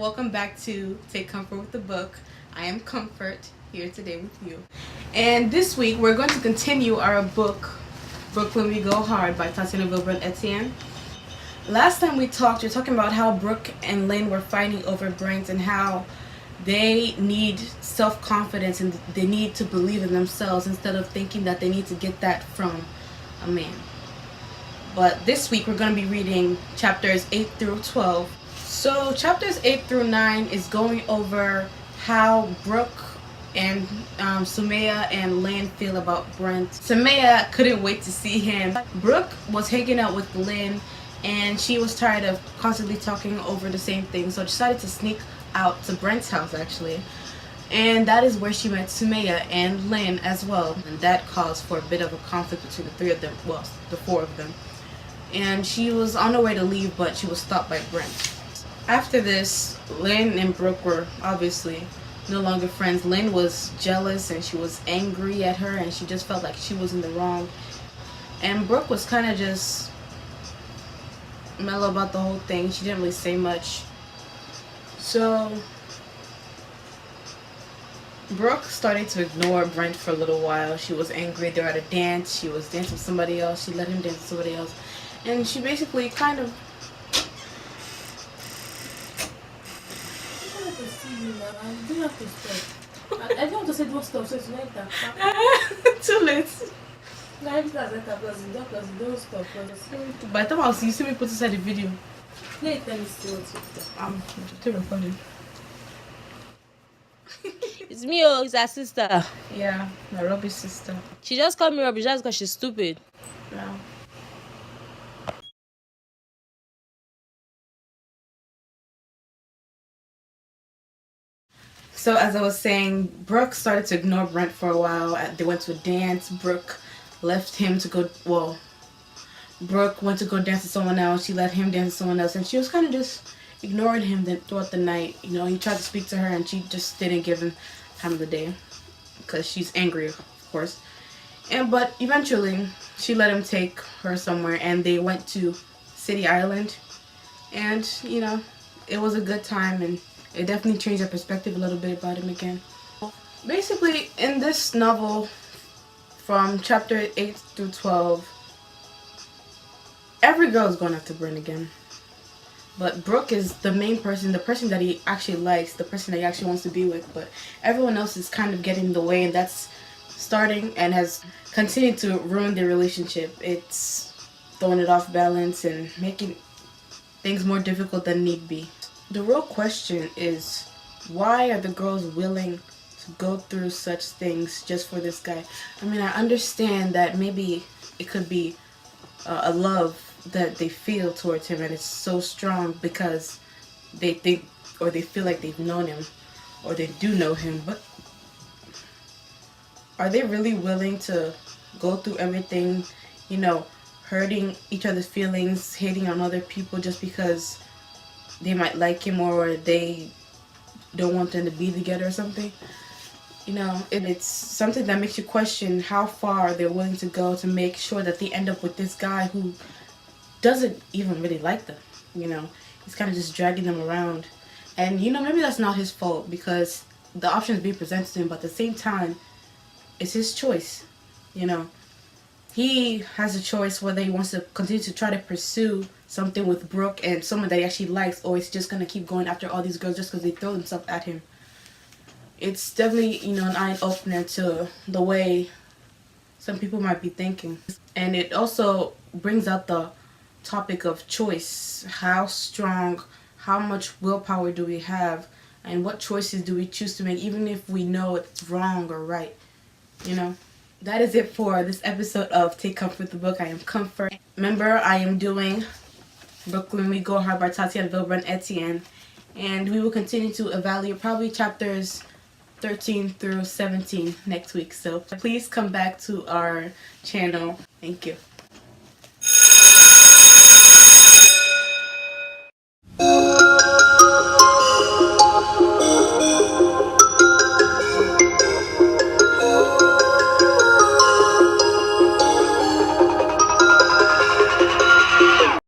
welcome back to Take Comfort with the Book. I am Comfort, here today with you. And this week we're going to continue our book, Brooklyn We Go Hard by Tatiana Vilbrun-Etienne. Last time we were talking about how Brooke and Lynn were fighting over Brent and how they need self-confidence and they need to believe in themselves instead of thinking that they need to get that from a man. But this week we're going to be reading chapters 8 through 12. So chapters 8 through 9 is going over how Brooke and Sumaya and Lynn feel about Brent. Sumaya couldn't wait to see him. Brooke was hanging out with Lynn and she was tired of constantly talking over the same thing, so decided to sneak out to Brent's house actually. And that is where she met Sumaya and Lynn as well. And that caused for a bit of a conflict between the three of them, well, the four of them. And she was on her way to leave, but she was stopped by Brent. After this, Lynn and Brooke were obviously no longer friends. Lynn was jealous and she was angry at her and she just felt like she was in the wrong. And Brooke was kind of just mellow about the whole thing. She didn't really say much. So Brooke started to ignore Brent for a little while. She was angry. They were at a dance. She was dancing with somebody else. She let him dance with somebody else. And she basically kind of... I do have to stop. I don't want to say don't stop, so it's like that. Too late. No, every time I don't stop. By the time I'll see you, see me put inside the video. Let me see what you do. I'm still recording. It's me, oh, it's her sister. Yeah, my rubbish sister. She just called me rubbish just because she's stupid. Yeah. So as I was saying, Brooke started to ignore Brent for a while. They went to a dance. Brooke left him to go, well, Brooke went to go dance with someone else. She let him dance with someone else. And she was kind of just ignoring him throughout the night. You know, he tried to speak to her and she just didn't give him time of the day. Because she's angry, of course. But eventually, she let him take her somewhere. And they went to City Island. And, you know, it was a good time. And it definitely changed her perspective a little bit about him again. Basically, in this novel, from chapter 8 through 12, every girl is going after Brent again. But Brooke is the main person, the person that he actually likes, the person that he actually wants to be with. But everyone else is kind of getting in the way, and that's starting and has continued to ruin their relationship. It's throwing it off balance and making things more difficult than need be. The real question is, why are the girls willing to go through such things just for this guy? I mean, I understand that maybe it could be a love that they feel towards him and it's so strong because they think or they feel like they've known him or they do know him, but are they really willing to go through everything, you know, hurting each other's feelings, hating on other people just because they might like him or they don't want them to be together or something? You know, it's something that makes you question how far they're willing to go to make sure that they end up with this guy who doesn't even really like them. You know, he's kind of just dragging them around. And, you know, maybe that's not his fault because the options being presented to him, but at the same time, it's his choice. You know, he has a choice whether he wants to continue to try to pursue something with Brooke and someone that he actually likes, or he's just going to keep going after all these girls just because they throw themselves at him. It's definitely, you know, an eye-opener to the way some people might be thinking. And it also brings out the topic of choice. How strong, how much willpower do we have, and what choices do we choose to make, even if we know it's wrong or right, you know? That is it for this episode of Take Comfort with the Book. I am Comfort. Remember, I am doing Brooklyn We Go Hard by Tatiana Vilbrun-Etienne, and we will continue to evaluate probably chapters 13 through 17 next week. So please come back to our channel. Thank you.